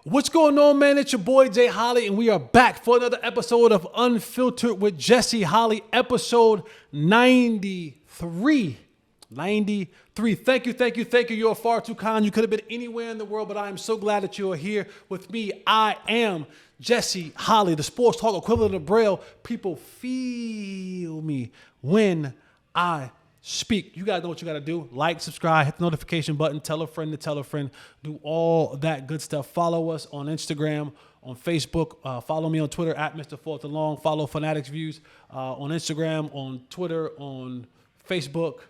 What's going on, man? It's your boy Jay Holley, and we are back for another episode of Unfiltered with Jesse Holley, episode 93. 93. Thank you. You are far too kind. You could have been anywhere in the world, but I am so glad that you are here with me. I am Jesse Holley, the sports talk equivalent of Braille. People feel me when I speak. You guys know what you got to do. Like, subscribe, hit the notification button, tell a friend to tell a friend, do all that good stuff. Follow us on Instagram, on Facebook. Follow me on Twitter at Mr. Fourth and Long. Follow Fanatics Views on Instagram, on Twitter, on Facebook.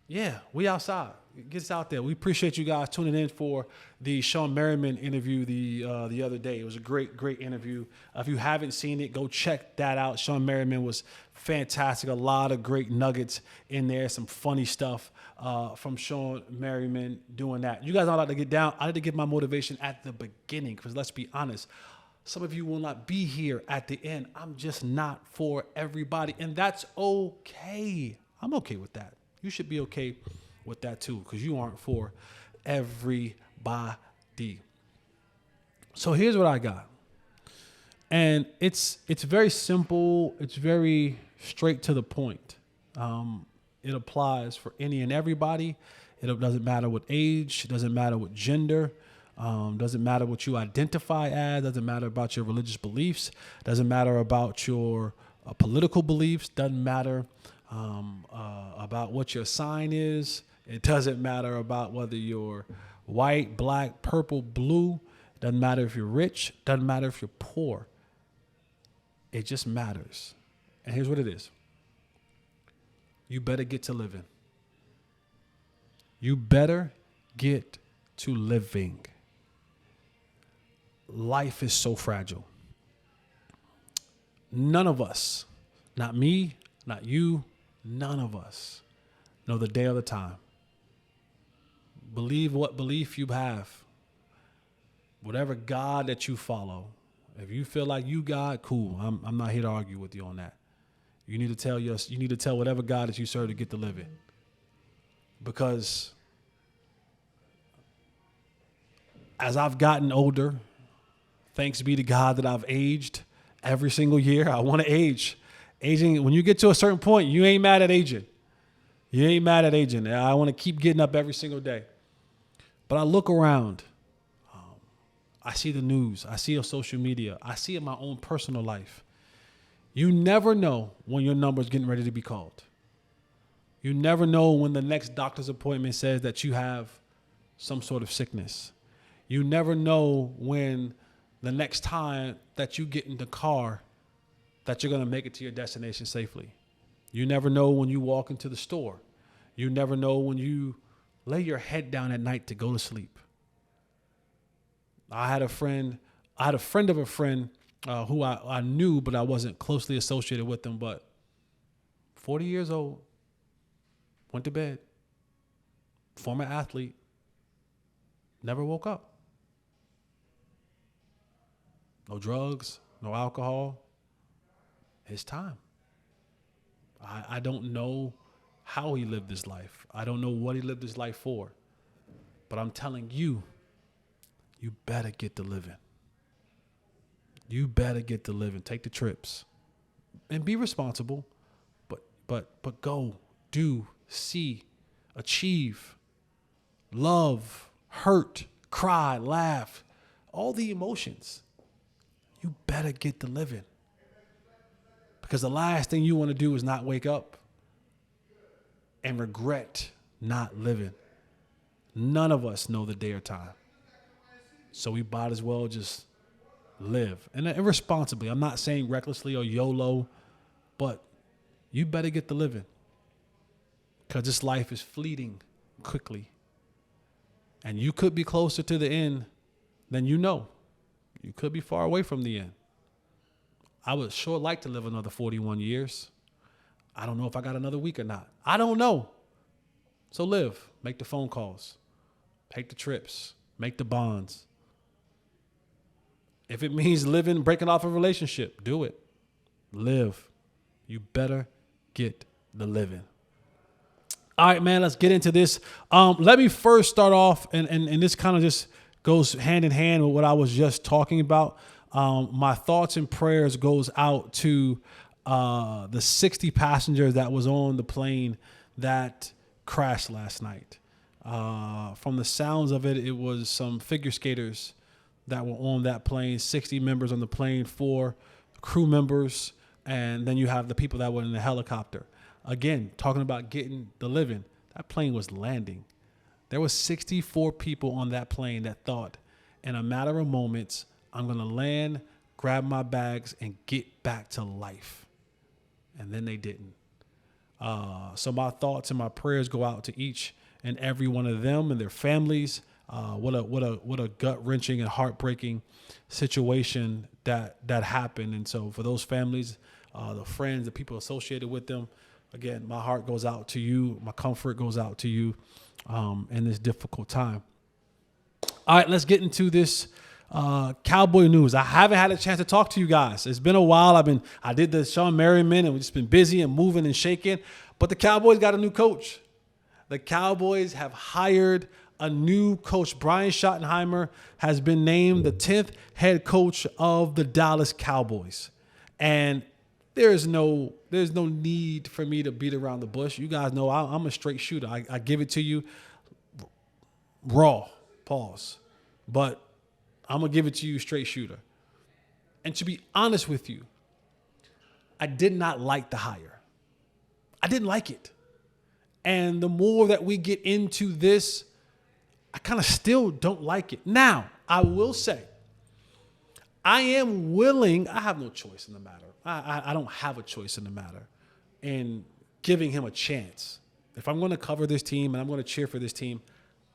Yeah, we outside. Get us out there. We appreciate you guys tuning in for the Sean Merriman interview the other day. It was a great interview. If you haven't seen it, go check that out. Sean Merriman was fantastic. A lot of great nuggets in there. Some funny stuff from Sean Merriman doing that. You guys know I like to get down. I like to give my motivation at the beginning because let's be honest, some of you will not be here at the end. I'm just not for everybody, and that's okay. I'm okay with that. You should be okay with that too, because you aren't for everybody. So here's what I got. And it's very simple. It's very straight to the point. It applies for any and everybody. It doesn't matter what age. It doesn't matter what gender. Doesn't matter what you identify as. Doesn't matter about your religious beliefs. Doesn't matter about your political beliefs. Doesn't matter about what your sign is. It doesn't matter about whether you're white, black, purple, blue. Doesn't matter if you're rich. Doesn't matter if you're poor. It just matters. And here's what it is. You better get to living. You better get to living. Life is so fragile. None of us, not me, not you, none of us know the day or the time. Believe what belief you have. Whatever God that you follow. If you feel like you God, cool. I'm not here to argue with you on that. You need to tell whatever God that you serve to get to live it. Because as I've gotten older, thanks be to God that I've aged every single year. I want to age. Aging, when you get to a certain point, you ain't mad at aging. You ain't mad at aging. I want to keep getting up every single day. But I look around. I see the news. I see it on social media. I see it in my own personal life. You never know when your number is getting ready to be called. You never know when the next doctor's appointment says that you have some sort of sickness. You never know when the next time that you get in the car that you're going to make it to your destination safely. You never know when you walk into the store. You never know when you lay your head down at night to go to sleep. I had a friend of a friend who I knew, but I wasn't closely associated with them, but 40 years old, went to bed, former athlete, never woke up. No drugs, no alcohol. His time. I don't know how he lived his life. I don't know what he lived his life for. But I'm telling you, you better get to living. You better get to living. Take the trips. And be responsible. But go, do, see, achieve, love, hurt, cry, laugh, all the emotions. You better get to living. Because the last thing you want to do is not wake up and regret not living. None of us know the day or time. So we might as well just live. And irresponsibly. I'm not saying recklessly or YOLO, but you better get to living. Because this life is fleeting quickly. And you could be closer to the end than you know. You could be far away from the end. I would sure like to live another 41 years. I don't know if I got another week or not. I don't know. So live. Make the phone calls. Take the trips. Make the bonds. If it means breaking off a relationship, do it. Live. You better get the living. All right, man, let's get into this. Let me first start off, and this kind of just goes hand in hand with what I was just talking about. My thoughts and prayers goes out to the 60 passengers that was on the plane that crashed last night. From the sounds of it, it was some figure skaters that were on that plane, 60 members on the plane, 4 crew members, and then you have the people that were in the helicopter. Again, talking about getting the living, that plane was landing. There was 64 people on that plane that thought, in a matter of moments, I'm going to land, grab my bags, and get back to life. And then they didn't. So my thoughts and my prayers go out to each and every one of them and their families. What a gut-wrenching and heartbreaking situation that happened. And so for those families, the friends, the people associated with them, again, my heart goes out to you. My comfort goes out to you in this difficult time. All right, let's get into this Cowboy news. I haven't had a chance to talk to you guys. It's been a while. I did the Sean Merriman and we've just been busy and moving and shaking. But the Cowboys got a new coach. The Cowboys have hired a new coach. Brian Schottenheimer has been named the 10th head coach of the Dallas Cowboys. And there's no need for me to beat around the bush. You guys know I'm a straight shooter. I give it to you raw, pause. But I'm going to give it to you straight shooter. And to be honest with you, I did not like the hire. I didn't like it. And the more that we get into this, I kind of still don't like it. Now, I will say, I am willing. I have no choice in the matter. I don't have a choice in the matter in giving him a chance. If I'm going to cover this team and I'm going to cheer for this team,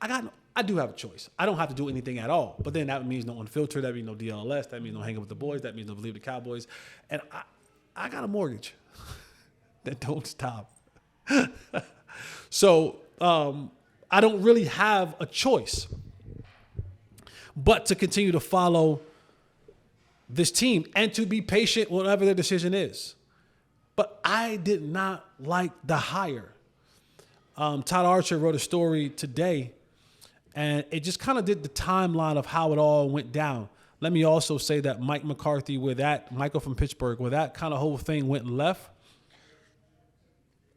I do have a choice. I don't have to do anything at all. But then that means no Unfiltered. That means no DLS. That means no hanging with the boys. That means no believe the Cowboys. And I got a mortgage that don't stop. So I don't really have a choice but to continue to follow this team and to be patient whatever their decision is. But I did not like the hire. Todd Archer wrote a story today, and it just kind of did the timeline of how it all went down. Let me also say that Mike McCarthy, Michael from Pittsburgh, where that kind of whole thing went left,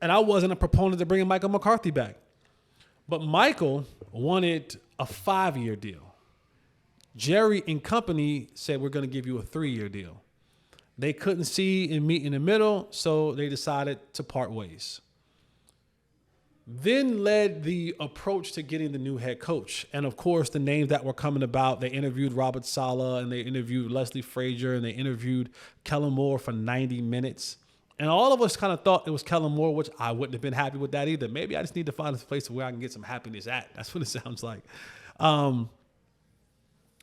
and I wasn't a proponent of bringing Michael McCarthy back. But Michael wanted a 5-year deal. Jerry and company said, we're going to give you a 3-year deal. They couldn't see and meet in the middle, so they decided to part ways. Then led the approach to getting the new head coach. And, of course, the names that were coming about, they interviewed Robert Saleh, and they interviewed Leslie Frazier, and they interviewed Kellen Moore for 90 minutes. And all of us kind of thought it was Kellen Moore, which I wouldn't have been happy with that either. Maybe I just need to find a place where I can get some happiness at. That's what it sounds like.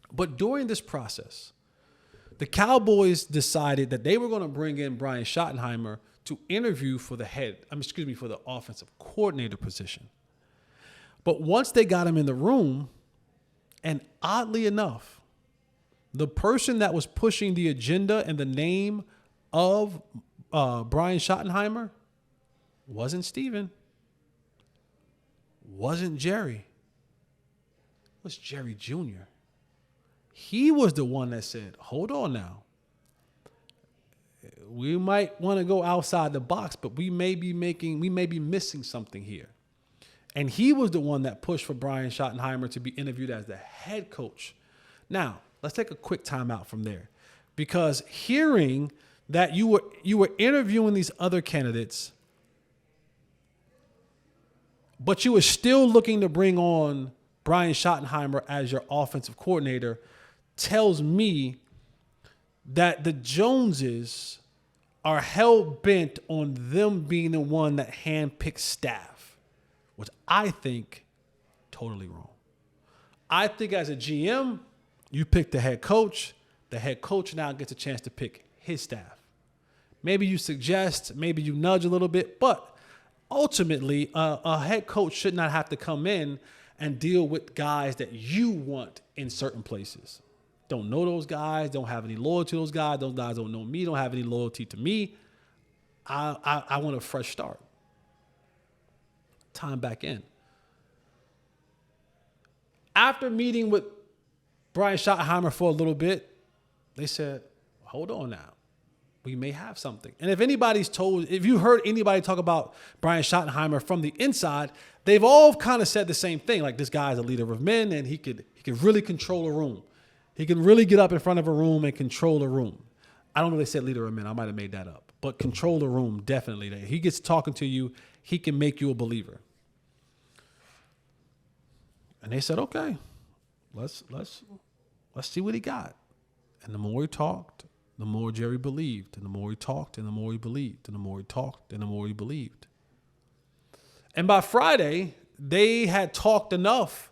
But during this process, the Cowboys decided that they were going to bring in Brian Schottenheimer to interview for the offensive coordinator position. But once they got him in the room, and oddly enough, the person that was pushing the agenda and the name of Brian Schottenheimer wasn't Steven, wasn't Jerry. It was Jerry Jr. He was the one that said, hold on now. We might want to go outside the box, but we may be missing something here. And he was the one that pushed for Brian Schottenheimer to be interviewed as the head coach. Now, let's take a quick time out from there, because hearing that you were interviewing these other candidates, but you were still looking to bring on Brian Schottenheimer as your offensive coordinator, tells me that the Joneses are hell-bent on them being the one that handpicks staff, which I think totally wrong. I think as a GM, you pick the head coach. The head coach now gets a chance to pick his staff. Maybe you suggest, maybe you nudge a little bit, but ultimately, a head coach should not have to come in and deal with guys that you want in certain places. Don't know those guys, don't have any loyalty to those guys don't know me, don't have any loyalty to me. I want a fresh start. Time back in. After meeting with Brian Schottenheimer for a little bit, they said, hold on now. We may have something. And if you heard anybody talk about Brian Schottenheimer from the inside, they've all kind of said the same thing. Like, this guy is a leader of men, and he could really control a room. He can really get up in front of a room and control a room. I don't know if they said leader of men. I might have made that up. But control the room, definitely. He gets talking to you. He can make you a believer. And they said, okay, let's see what he got. And the more he talked, the more Jerry believed. And the more he talked, and the more he believed. And the more he talked, and the more he believed. And by Friday, they had talked enough,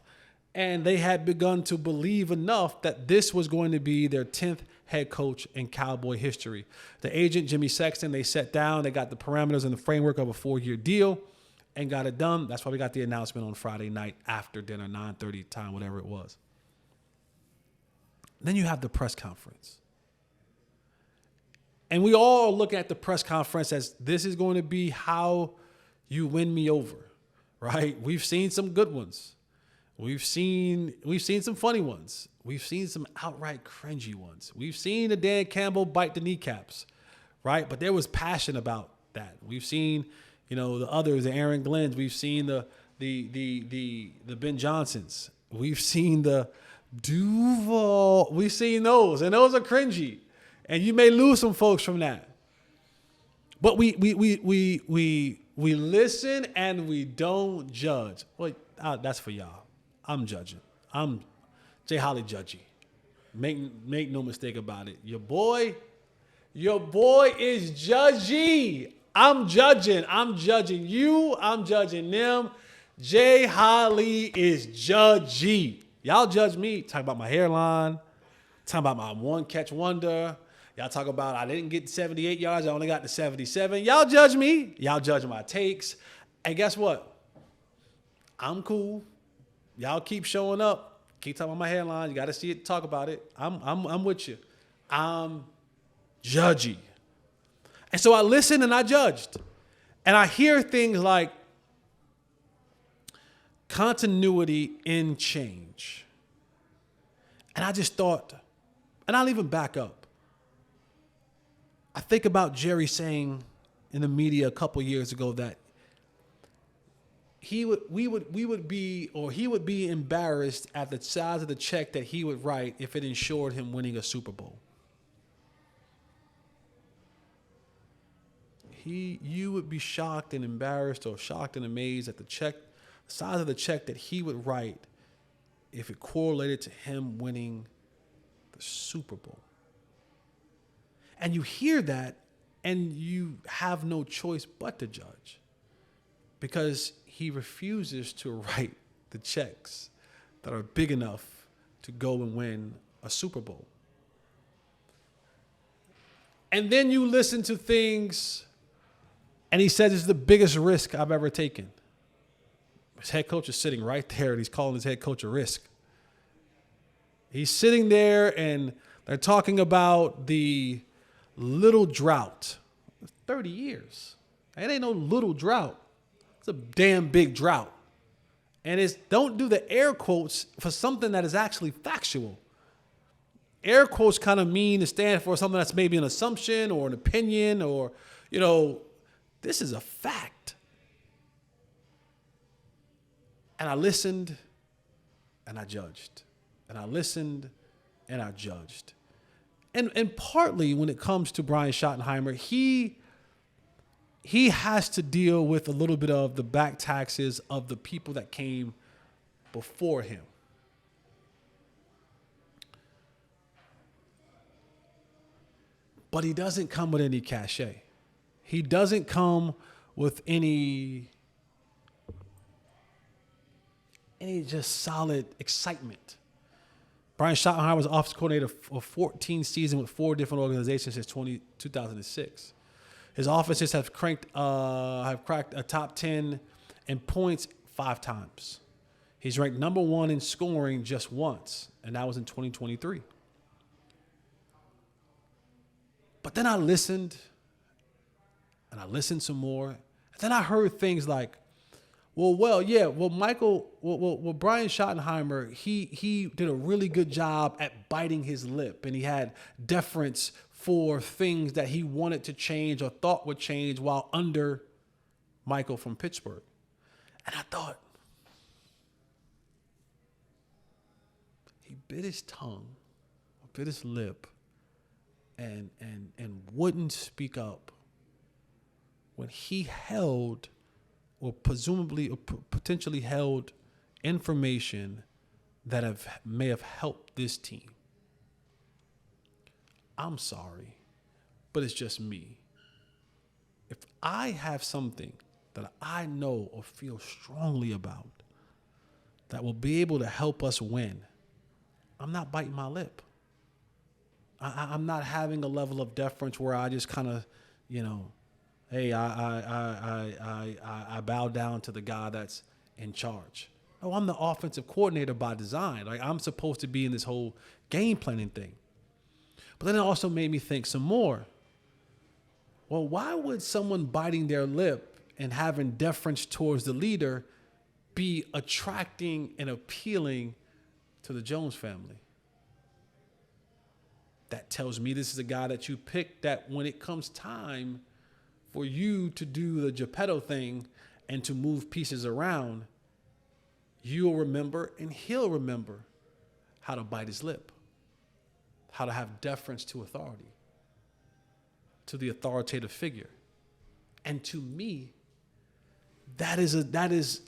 and they had begun to believe enough that this was going to be their 10th head coach in Cowboy history. The agent, Jimmy Sexton, they sat down. They got the parameters and the framework of a 4-year deal and got it done. That's why we got the announcement on Friday night after dinner, 9:30 time, whatever it was. Then you have the press conference. And we all look at the press conference as this is going to be how you win me over, right? We've seen some good ones. We've seen some funny ones. We've seen some outright cringy ones. We've seen the Dan Campbell bite the kneecaps, right? But there was passion about that. We've seen, the others, the Aaron Glenn's. We've seen the Ben Johnsons. We've seen the Duval. We've seen those, and those are cringy. And you may lose some folks from that. But we listen and we don't judge. Well, that's for y'all. I'm judging. I'm J. Holley judgy. Make no mistake about it. Your boy is judgy. I'm judging. I'm judging you. I'm judging them. J. Holley is judgy. Y'all judge me. Talk about my hairline. Talk about my one catch wonder. Y'all talk about I didn't get 78 yards. I only got to 77. Y'all judge me. Y'all judge my takes. And guess what? I'm cool. Y'all keep showing up. Keep talking about my hairline. You got to see it. Talk about it. I'm with you. I'm judgy. And so I listened and I judged. And I hear things like continuity in change. And I just thought, and I'll even back up. I think about Jerry saying in the media a couple years ago that he would be embarrassed at the size of the check that he would write if it ensured him winning a Super Bowl. You would be shocked and embarrassed or shocked and amazed at the size of the check that he would write if it correlated to him winning the Super Bowl. And you hear that and you have no choice but to judge because he refuses to write the checks that are big enough to go and win a Super Bowl. And then you listen to things and he says it's the biggest risk I've ever taken. His head coach is sitting right there and he's calling his head coach a risk. He's sitting there and they're talking about the little drought. 30 years. It ain't no little drought. It's a damn big drought. And don't do the air quotes for something that is actually factual. Air quotes kind of mean to stand for something that's maybe an assumption or an opinion or, this is a fact. And I listened and I judged. And I listened and I judged. And partly when it comes to Brian Schottenheimer, he has to deal with a little bit of the back taxes of the people that came before him. But he doesn't come with any cachet. He doesn't come with any just solid excitement. Brian Schottenheimer was office coordinator for 14 seasons with 4 different organizations since 2006. His offices have cracked a top 10 in points 5 times. He's ranked number 1 in scoring just once, and that was in 2023. But then I listened, and I listened some more, and then I heard things like, Brian Schottenheimer, he did a really good job at biting his lip, and he had deference for things that he wanted to change or thought would change while under Michael from Pittsburgh. And I thought, he bit his tongue, bit his lip, and wouldn't speak up when he held or presumably or potentially held information that may have helped this team. I'm sorry, but it's just me. If I have something that I know or feel strongly about that will be able to help us win, I'm not biting my lip. I'm not having a level of deference where I just kind of, hey, I bow down to the guy that's in charge. No, I'm the offensive coordinator by design. Like, I'm supposed to be in this whole game planning thing. But then it also made me think some more. Well, why would someone biting their lip and having deference towards the leader be attracting and appealing to the Jones family? That tells me this is a guy that you picked, that when it comes time for you to do the Geppetto thing and to move pieces around, you'll remember and he'll remember how to bite his lip, how to have deference to authority, to the authoritative figure. And to me, that is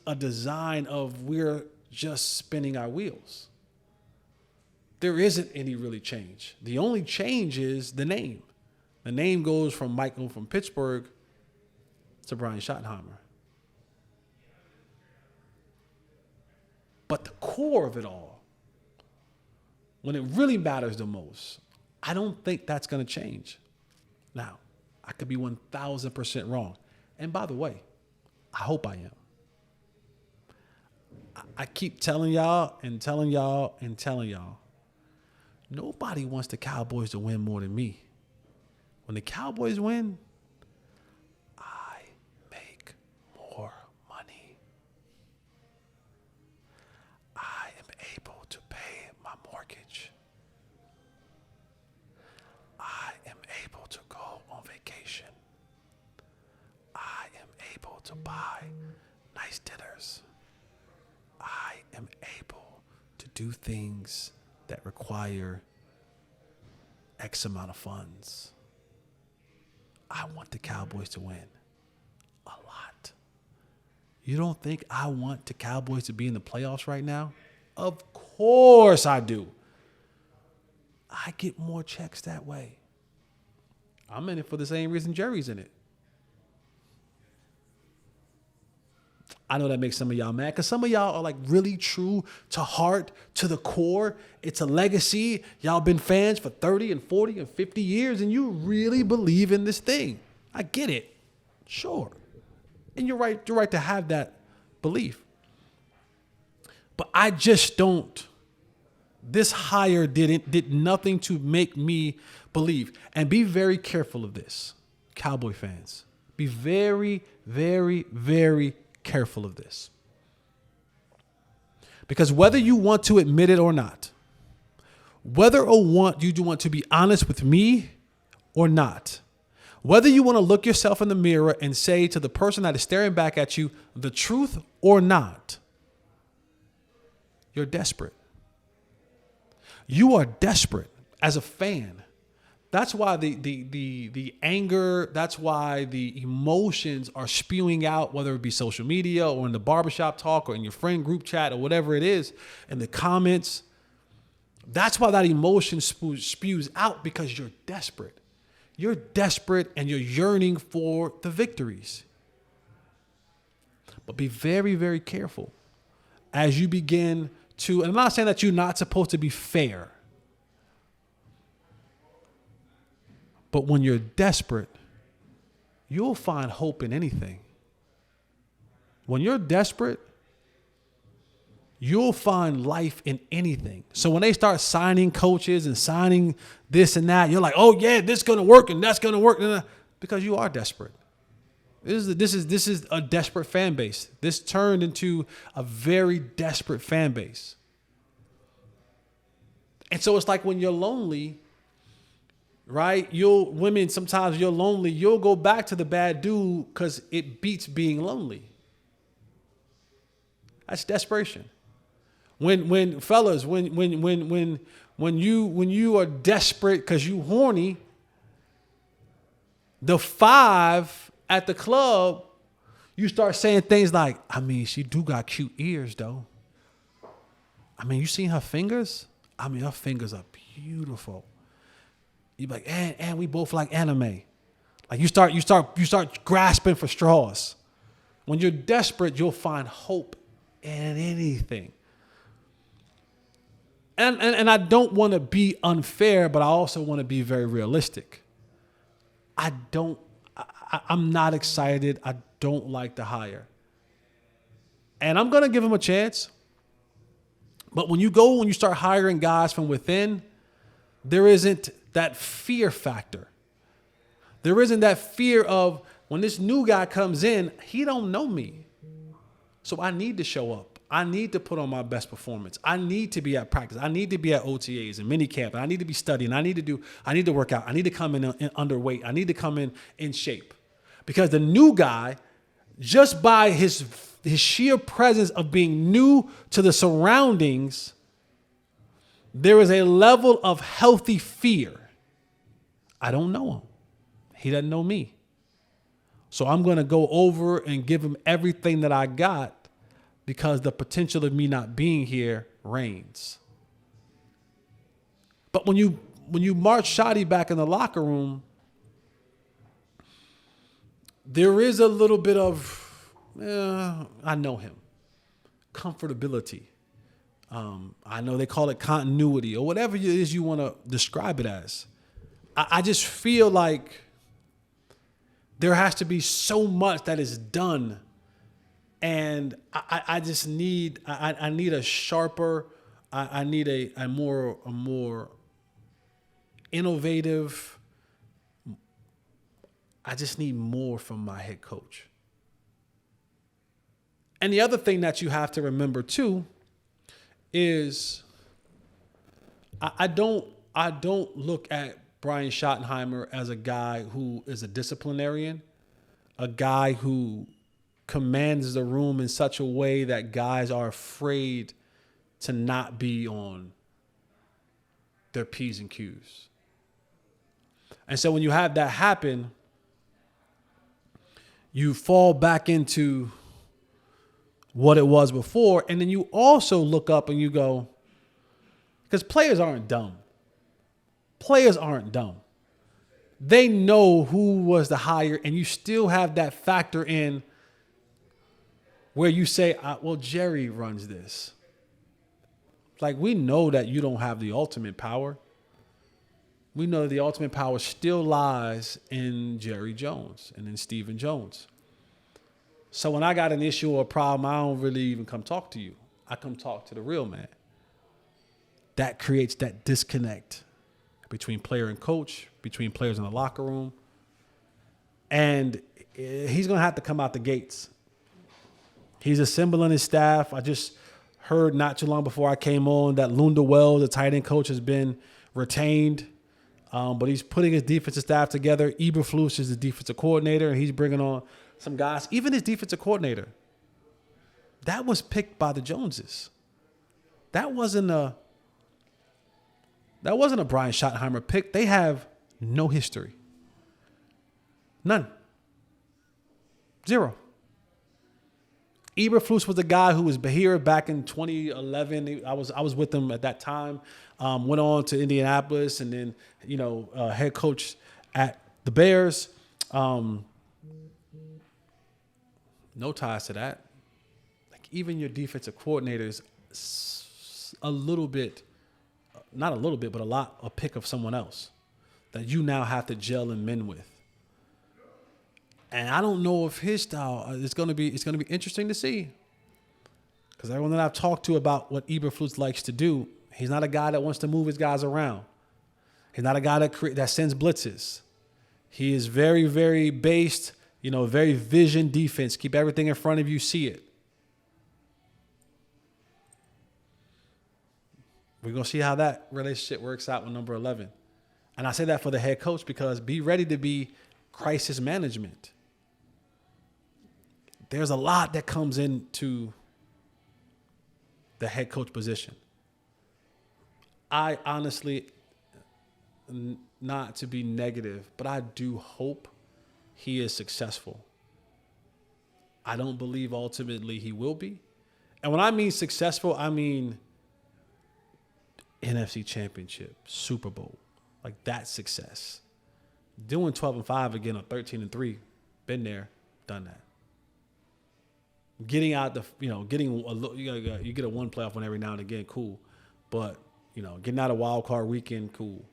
a design of we're just spinning our wheels. There isn't any really change. The only change is the name. The name goes from Michael from Pittsburgh to Brian Schottenheimer. But the core of it all, when it really matters the most, I don't think that's going to change. Now, I could be 1,000% wrong. And by the way, I hope I am. I keep telling y'all, nobody wants the Cowboys to win more than me. When the Cowboys win, I make more money. I am able to pay my mortgage. I am able to go on vacation. I am able to buy nice dinners. I am able to do things that require X amount of funds. I want the Cowboys to win a lot. You don't think I want the Cowboys to be in the playoffs right now? Of course I do. I get more checks that way. I'm in it for the same reason Jerry's in it. I know that makes some of y'all mad because some of y'all are like really true to heart, to the core. It's a legacy. Y'all been fans for 30 and 40 and 50 years and you really believe in this thing. I get it. Sure. And you're right to have that belief. But I just don't. This hire did nothing to make me believe. And be very careful of this, Cowboy fans. Be very, very, very careful of this. Because whether you want to admit it or not, whether you want to be honest with me or not, whether you want to look yourself in the mirror and say to the person that is staring back at you the truth or not, you're desperate. You are desperate as a fan. That's why the anger, that's why the emotions are spewing out, whether it be social media or in the barbershop talk or in your friend group chat or whatever it is, in the comments. That's why that emotion spews out, because you're desperate. You're desperate and you're yearning for the victories. But be very, very careful as you begin to, and I'm not saying that you're not supposed to be fair, but when you're desperate, you'll find hope in anything. When you're desperate, you'll find life in anything. So when they start signing coaches and signing this and that, you're like, oh yeah, this is going to work and that's going to work. Because you are desperate. This is a desperate fan base. This turned into a very desperate fan base. And so it's like when you're lonely, right? Sometimes you're lonely, you'll go back to the bad dude because it beats being lonely. That's desperation. When you are desperate because you horny, the 5 at the club, you start saying things like, I mean, she do got cute ears though. I mean, you seen her fingers? I mean, her fingers are beautiful. You be like, and we both like anime. Like you start grasping for straws. When you're desperate, you'll find hope in anything. And I don't want to be unfair, but I also want to be very realistic. I'm not excited. I don't like the hire. And I'm going to give him a chance. But when you start hiring guys from within, there isn't that fear factor. There isn't that fear of when this new guy comes in, he don't know me. So I need to show up. I need to put on my best performance. I need to be at practice. I need to be at OTAs and minicamp. I need to be studying. I need to work out. I need to come in underweight. I need to come in shape. Because the new guy, just by his sheer presence of being new to the surroundings, there is a level of healthy fear. I don't know him. He doesn't know me. So I'm going to go over and give him everything that I got because the potential of me not being here reigns. But when you march Shotty back in the locker room, there is a little bit of, I know him, comfortability. I know they call it continuity or whatever it is you want to describe it as. I just feel like there has to be so much that is done. And I just need, I need a sharper, I need a more innovative, I just need more from my head coach. And the other thing that you have to remember too is I don't look at Brian Schottenheimer as a guy who is a disciplinarian, a guy who commands the room in such a way that guys are afraid to not be on their P's and Q's. And so when you have that happen, you fall back into what it was before. And then you also look up and you go, because players aren't dumb. Players aren't dumb. They know who was the hire, and you still have that factor in where you say, well, Jerry runs this. Like, we know that you don't have the ultimate power. We know that the ultimate power still lies in Jerry Jones and in Stephen Jones. So when I got an issue or a problem, I don't really even come talk to you. I come talk to the real man. That creates that disconnect between player and coach, between players in the locker room. And he's going to have to come out the gates. He's assembling his staff. I just heard not too long before I came on that Lunda Wells, the tight end coach, has been retained. But he's putting his defensive staff together. Eberflus is the defensive coordinator, and he's bringing on some guys. Even his defensive coordinator, that was picked by the Joneses. That wasn't a Brian Schottenheimer pick. They have no history. None. Zero. Eberflus was the guy who was here back in 2011. I was with him at that time. Went on to Indianapolis and then, head coach at the Bears. No ties to that. Like, even your defensive coordinators, a little bit, not a little bit, but a pick of someone else that you now have to gel and mend with. And I don't know if his style it's going to be interesting to see. Because everyone that I've talked to about what Eberflus likes to do, he's not a guy that wants to move his guys around. He's not a guy that sends blitzes. He is very, very based Very vision defense. Keep everything in front of you, see it. We're going to see how that relationship works out with number 11. And I say that for the head coach because be ready to be crisis management. There's a lot that comes into the head coach position. I honestly, not to be negative, but I do hope he is successful. I don't believe ultimately he will be. And when I mean successful, I mean NFC Championship, Super Bowl. Like that's success. Doing 12-5 again or 13-3, been there, done that. Getting out you get a one playoff one every now and again, cool. But, getting out of wild card weekend, cool.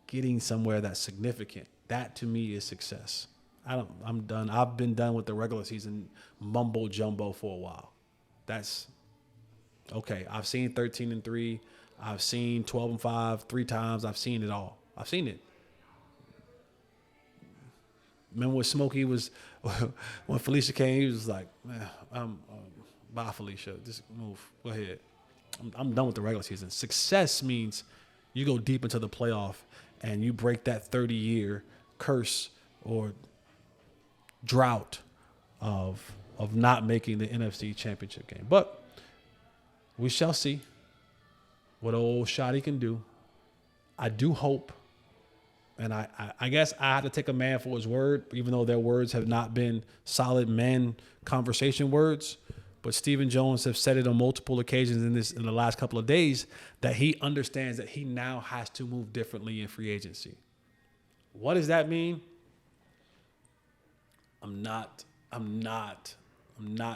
Getting somewhere that's significant, that to me is success. I'm done. I've been done with the regular season mumbo jumbo for a while. That's okay. I've seen 13-3. I've seen 12-5 3 times. I've seen it all. I've seen it. Remember when Smokey was, when Felicia came, he was like, man, bye, Felicia. Just move. Go ahead. I'm done with the regular season. Success means you go deep into the playoff and you break that 30-year curse or drought of not making the NFC Championship game. But we shall see what old Shotty can do. I do hope. And I guess I have to take a man for his word, even though their words have not been solid man conversation words. But Stephen Jones have said it on multiple occasions in the last couple of days that he understands that he now has to move differently in free agency. What does that mean? I'm not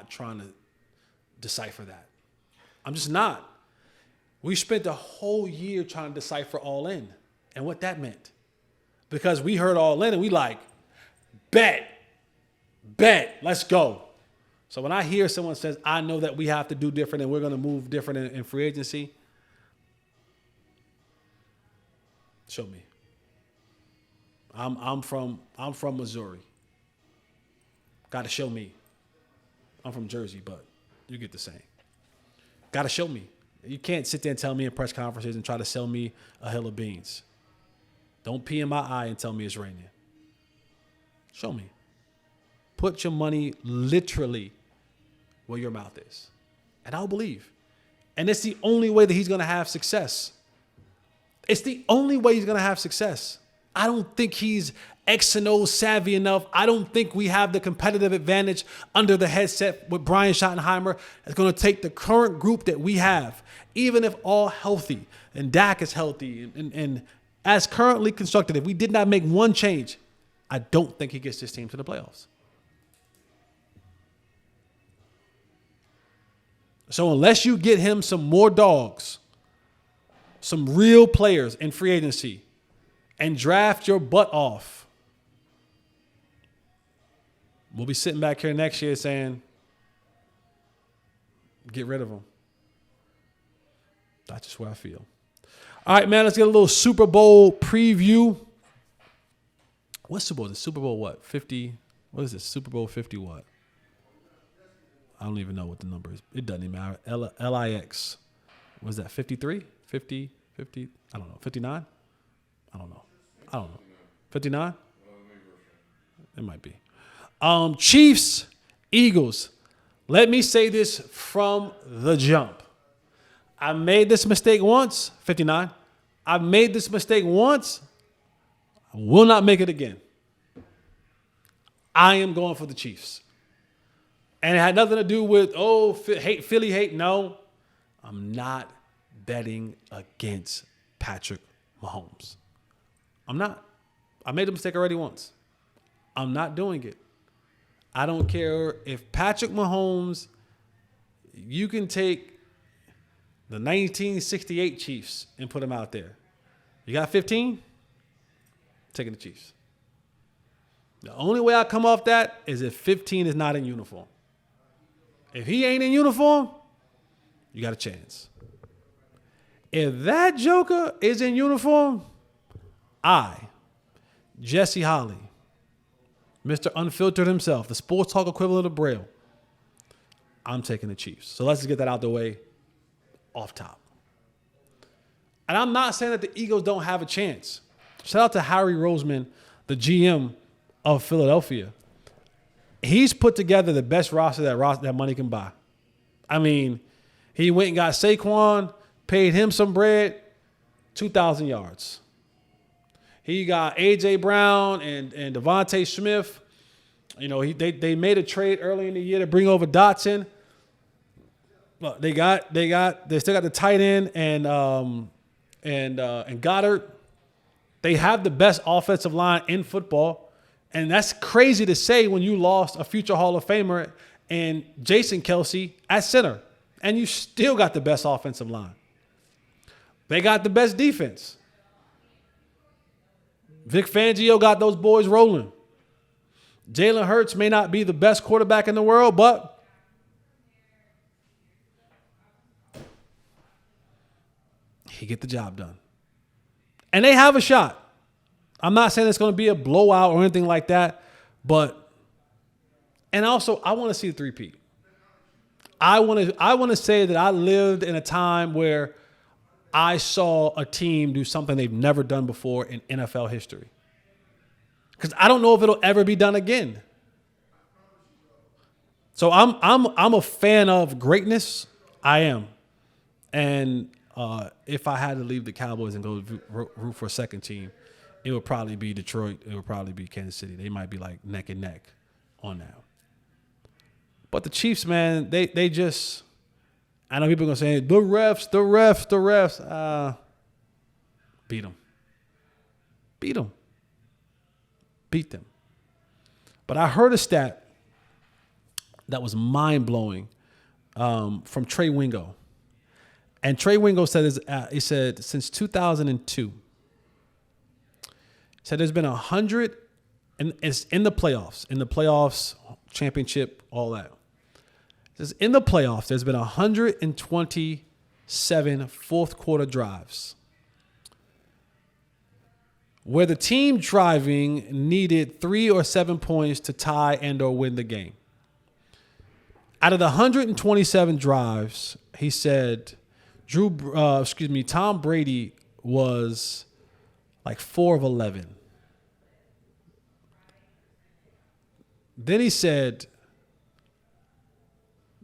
trying to decipher that. I'm just not. We spent the whole year trying to decipher all in and what that meant. Because we heard all in and we like, bet, let's go. So when I hear someone says, I know that we have to do different and we're going to move different in free agency, show me. I'm from Missouri. Got to show me. I'm from Jersey, but you get the same. Got to show me. You can't sit there and tell me in press conferences and try to sell me a hill of beans. Don't pee in my eye and tell me it's raining. Show me. Put your money literally where your mouth is. And I'll believe. And it's the only way that he's going to have success. It's the only way he's going to have success. I don't think he's X and O savvy enough. I don't think we have the competitive advantage under the headset with Brian Schottenheimer. It's going to take the current group that we have, even if all healthy and Dak is healthy and as currently constructed, if we did not make one change, I don't think he gets this team to the playoffs. So unless you get him some more dogs, some real players in free agency, and draft your butt off, we'll be sitting back here next year saying, get rid of him. That's just where I feel. All right, man, let's get a little Super Bowl preview. What's Super Bowl? The Super Bowl what? 50? What is it? Super Bowl 50 what? I don't even know what the number is. It doesn't even matter. LIX. Was that 53? 50? I don't know. 59? I don't know. 59? It might be. Chiefs, Eagles. Let me say this from the jump. I made this mistake once, 59. I've made this mistake once. I will not make it again. I am going for the Chiefs. And it had nothing to do with, Philly hate. No, I'm not betting against Patrick Mahomes. I'm not. I made a mistake already once. I'm not doing it. I don't care if Patrick Mahomes, you can take the 1968 Chiefs and put them out there. You got 15? Taking the Chiefs. The only way I come off that is if 15 is not in uniform. If he ain't in uniform, you got a chance. If that joker is in uniform, Jesse Holley, Mr. Unfiltered himself, the sports talk equivalent of Braille. I'm taking the Chiefs. So let's just get that out the way off top. And I'm not saying that the Eagles don't have a chance. Shout out to Harry Roseman, the GM of Philadelphia. He's put together the best roster that money can buy. I mean, he went and got Saquon, paid him some bread, 2,000 yards. He got A.J. Brown and Devontae Smith. You know, they made a trade early in the year to bring over Dotson. Look, they still got the tight end and Goddard. They have the best offensive line in football. And that's crazy to say when you lost a future Hall of Famer and Jason Kelce at center. And you still got the best offensive line. They got the best defense. Vic Fangio got those boys rolling. Jalen Hurts may not be the best quarterback in the world, but he get the job done. And they have a shot. I'm not saying it's going to be a blowout or anything like that, but and also I want to see the three-peat. I want to say that I lived in a time where I saw a team do something they've never done before in NFL history. Because I don't know if it'll ever be done again. So I'm a fan of greatness. I am. And if I had to leave the Cowboys and go root for a second team, it would probably be Detroit. It would probably be Kansas City. They might be like neck and neck on that. But the Chiefs, man, they just, I know people are going to say, the refs. Beat them. Beat them. But I heard a stat that was mind-blowing from Trey Wingo. And Trey Wingo said, he said since 2002, said there's been 100, and it's in the playoffs, championship, all that. It says in the playoffs, there's been 127 fourth quarter drives where the team driving needed 3 or 7 points to tie and or win the game. Out of the 127 drives, he said, Tom Brady was like 4 of 11. Then he said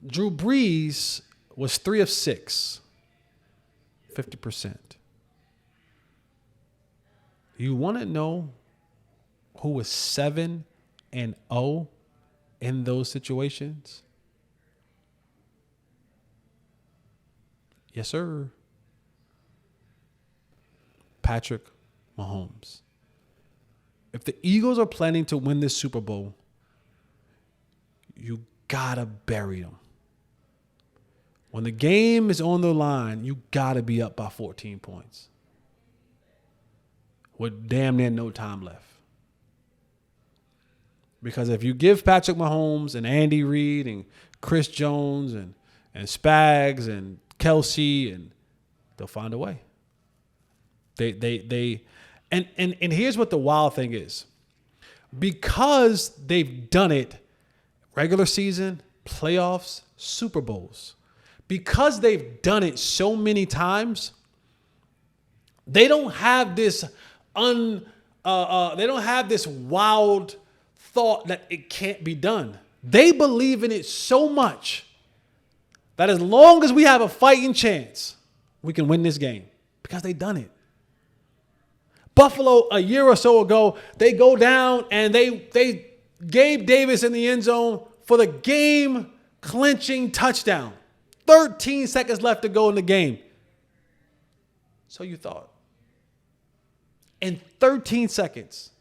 Drew Brees was 3 of 6, 50%. You want to know who was 7-0 in those situations? Yes, sir. Patrick Mahomes. If the Eagles are planning to win this Super Bowl, you gotta bury them. When the game is on the line, you gotta be up by 14 points with damn near no time left. Because if you give Patrick Mahomes and Andy Reid and Chris Jones and Spags and Kelsey, and they'll find a way. And here's what the wild thing is. Because they've done it regular season, playoffs, Super Bowls. Because they've done it so many times, they don't have this wild thought that it can't be done. They believe in it so much that as long as we have a fighting chance, we can win this game because they've done it. Buffalo, a year or so ago, they go down and they Gabe Davis in the end zone for the game-clinching touchdown. 13 seconds left to go in the game. So you thought. In 13 seconds,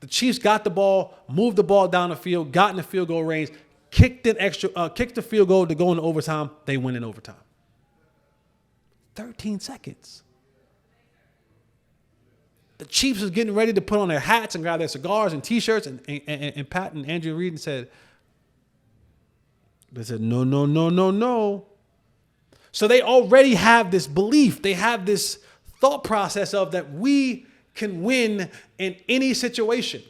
the Chiefs got the ball, moved the ball down the field, got in the field goal range, kicked the field goal to go into overtime. They win in overtime. 13 seconds. The Chiefs was getting ready to put on their hats and grab their cigars and T-shirts, and Pat and Andrew Reid said, no. So they already have this belief. They have this thought process of that we can win in any situation.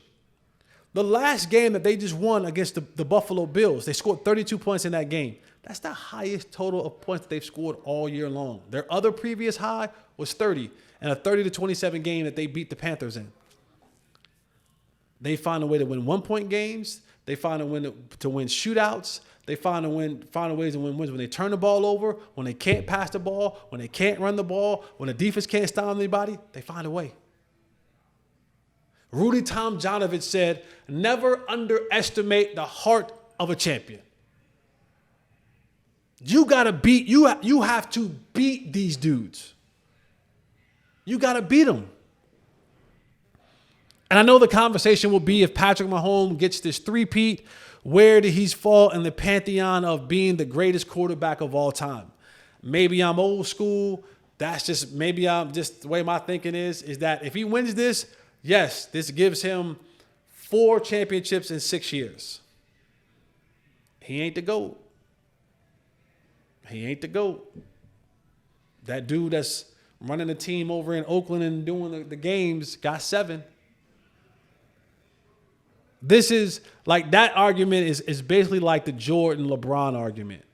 The last game that they just won against the Buffalo Bills, they scored 32 points in that game. That's the highest total of points that they've scored all year long. Their other previous high was 30, and a 30-27 game that they beat the Panthers in. They find a way to win 1-point games. They find a way to win shootouts. They find ways to win wins when they turn the ball over, when they can't pass the ball, when they can't run the ball, when the defense can't stop anybody. They find a way. Rudy Tomjanovich said, "Never underestimate the heart of a champion." You gotta beat. You have to beat these dudes. You gotta beat them. And I know the conversation will be, if Patrick Mahomes gets this three-peat, where did he fall in the pantheon of being the greatest quarterback of all time? Maybe I'm old school. Maybe I'm just the way my thinking is that if he wins this, yes, this gives him 4 championships in 6 years. He ain't the GOAT. He ain't the GOAT. That dude that's running the team over in Oakland and doing the games got 7. This is like, that argument is basically like the Jordan LeBron argument,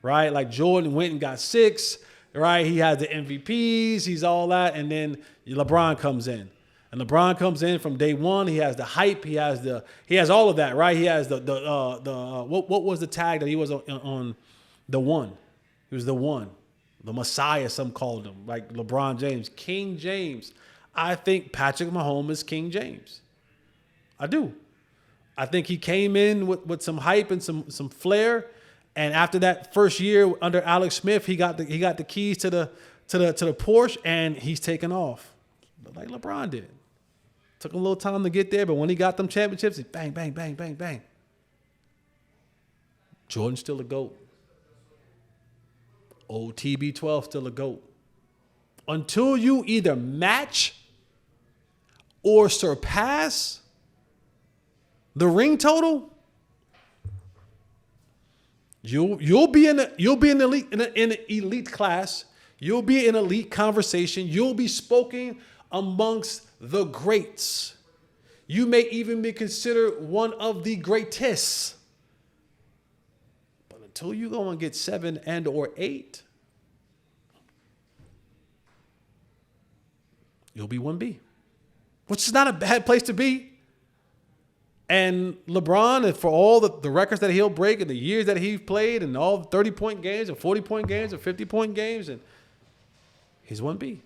right? Like Jordan went and got 6, right? He has the MVPs, he's all that, and then LeBron comes in. And LeBron comes in from day one. He has the hype. He has all of that, right? He has what was the tag that he was on? The one. He was the one, the Messiah. Some called him, like LeBron James, King James. I think Patrick Mahomes is King James. I do. I think he came in with some hype and some flair, and after that first year under Alex Smith, he got the keys to the Porsche, and he's taken off like LeBron did. Took him a little time to get there, but when he got them championships, he bang, bang, bang, bang, bang. Jordan's still a GOAT. Old TB12 still a GOAT. Until you either match or surpass the ring total, you'll be in an elite class. You'll be in elite conversation. You'll be spoken amongst the greats. You may even be considered one of the greatest. But until you go and get 7 and or 8, you'll be 1B, which is not a bad place to be. And LeBron, for all the records that he'll break and the years that he's played and all 30-point games and 40-point games and 50-point games, and he's 1B.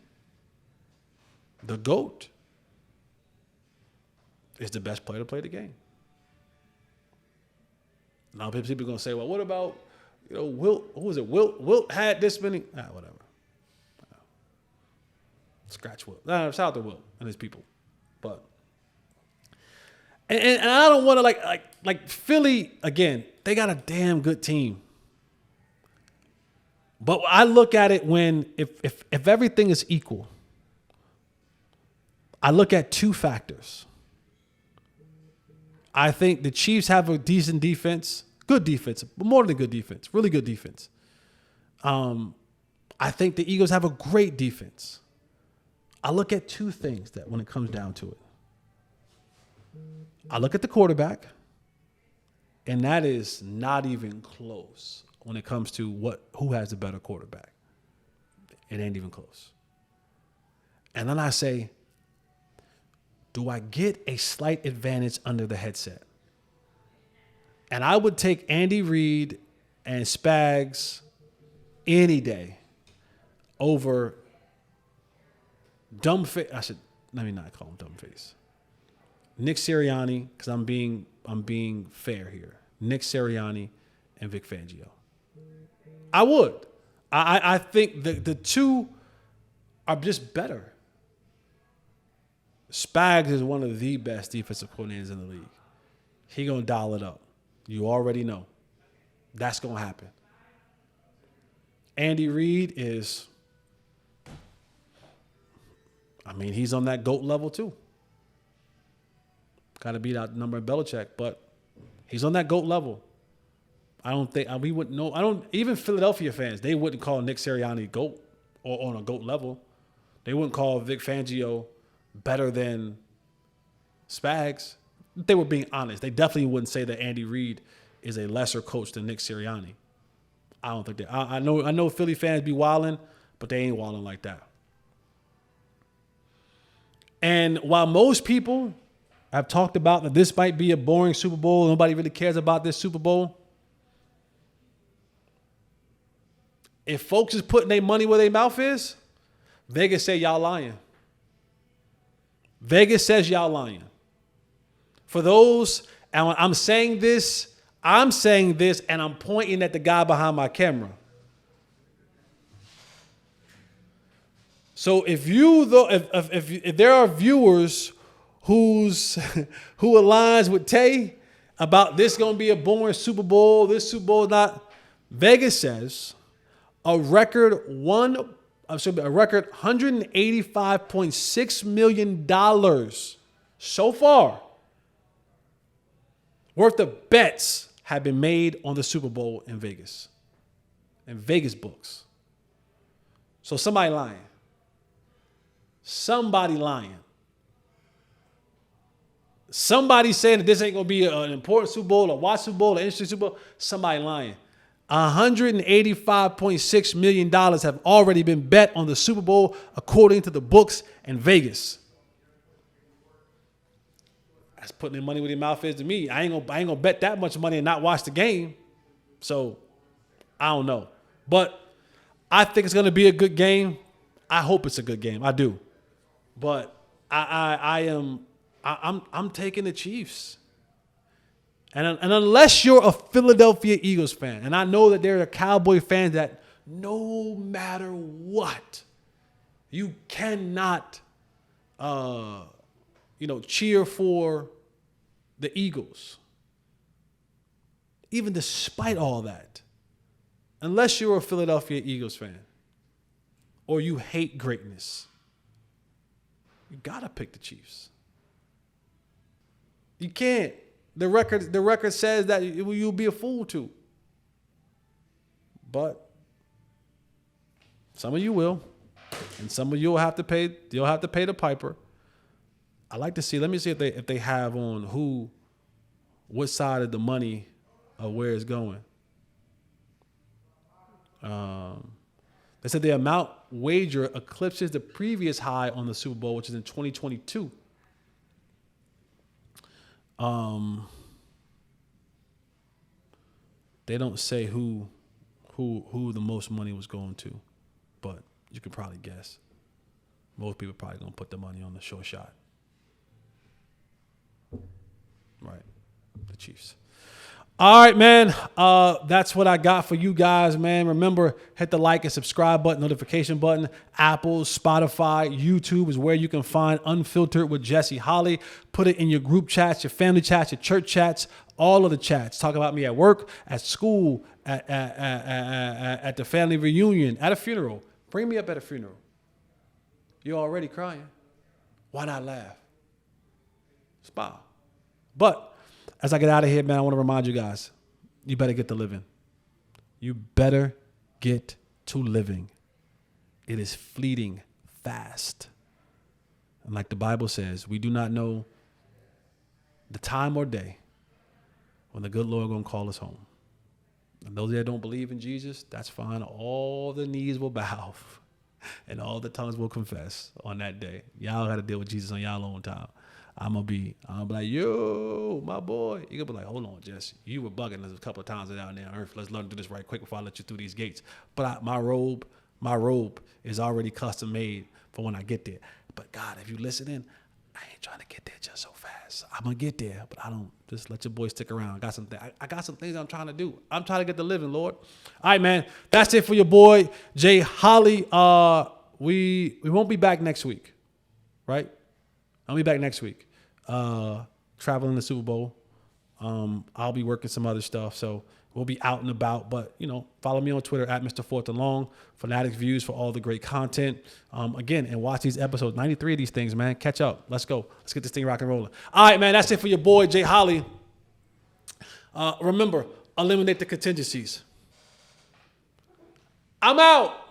The GOAT is the best player to play the game. Now people are going to say, well, what about, Wilt? Who was it? Wilt had this many. Whatever. Scratch Wilt. Shout out to Wilt and his people. But and I don't want to like Philly again. They got a damn good team. But I look at it if everything is equal, I look at 2 factors. I think the Chiefs have a decent defense, good defense, but more than good defense, really good defense. I think the Eagles have a great defense. I look at 2 things that when it comes down to it. I look at the quarterback, and that is not even close when it comes to who has the better quarterback. It ain't even close. And then I say, do I get a slight advantage under the headset? And I would take Andy Reid and Spags any day over Dumbface. Let me not call him Dumbface. Nick Sirianni, because I'm being fair here. Nick Sirianni and Vic Fangio. I would. I think the 2 are just better. Spags is one of the best defensive coordinators in the league. He gonna dial it up. You already know. That's gonna happen. Andy Reid is, he's on that GOAT level too. Got to beat out number Belichick, but he's on that GOAT level. I don't think we wouldn't know. Even Philadelphia fans, they wouldn't call Nick Sirianni GOAT or on a GOAT level. They wouldn't call Vic Fangio better than Spags. they were being honest. They definitely wouldn't say that Andy Reid is a lesser coach than Nick Sirianni. I don't think that. I know Philly fans be wilding, but they ain't wilding like that. And while most people have talked about that this might be a boring Super Bowl, nobody really cares about this Super Bowl. If folks is putting their money where their mouth is, Vegas say y'all lying. Vegas says y'all lying. For those, and when I'm saying this and I'm pointing at the guy behind my camera. So if there are viewers who aligns with Tay about this going to be a boring Super Bowl, this Super Bowl not, Vegas says a record $185.6 million so far worth of bets have been made on the Super Bowl in Vegas books. So somebody lying. Somebody saying that this ain't going to be an important Super Bowl, a watch Super Bowl, an interesting Super Bowl. Somebody lying. $185.6 million have already been bet on the Super Bowl according to the books in Vegas. That's putting their money where their mouth is to me. I ain't gonna bet that much money and not watch the game. So I don't know. But I think it's gonna be a good game. I hope it's a good game. I do. But I'm taking the Chiefs. And unless you're a Philadelphia Eagles fan, and I know that there are Cowboy fans that no matter what, you cannot cheer for the Eagles. Even despite all that. Unless you're a Philadelphia Eagles fan or you hate greatness, you gotta pick the Chiefs. You can't. The record says that you'll be a fool to. But some of you will, and some of you will have to pay. You'll have to pay the piper. I like to see. Let me see if they have on what side of the money of where it's going. They said the amount wager eclipses the previous high on the Super Bowl, which is in 2022. They don't say who the most money was going to, but you can probably guess. Most people probably gonna put the money on the short shot. Right, the Chiefs. All right, man. That's what I got for you guys, man. Remember, hit the like and subscribe button, notification button. Apple, Spotify, YouTube is where you can find Unfiltered with Jesse Holley. Put it in your group chats, your family chats, your church chats, all of the chats. Talk about me at work, at school, at the family reunion, at a funeral. Bring me up at a funeral. You're already crying. Why not laugh? Smile. But as I get out of here, man, I want to remind you guys, you better get to living. You better get to living. It is fleeting fast. And like the Bible says, we do not know the time or day when the good Lord going to call us home. And those that don't believe in Jesus, that's fine. All the knees will bow and all the tongues will confess on that day. Y'all got to deal with Jesus on y'all own time. I'm gonna be like, yo, my boy. You're gonna be like, hold on, Jess. You were bugging us a couple of times down there on earth. Let's learn to do this right quick before I let you through these gates. But my robe is already custom made for when I get there. But God, if you listening, I ain't trying to get there just so fast. I'm gonna get there, but I don't. Just let your boy stick around. I got some things I'm trying to do. I'm trying to get the living, Lord. All right, man. That's it for your boy, Jay Holley. We won't be back next week, right? I'll be back next week. Traveling the Super Bowl. I'll be working some other stuff, so we'll be out and about. But, follow me on Twitter at Mr. Forth and Long, Fanatics Views for all the great content. Again, and watch these episodes. 93 of these things, man. Catch up. Let's go. Let's get this thing rock and rolling. All right, man. That's it for your boy, Jay Holley. Remember, eliminate the contingencies. I'm out.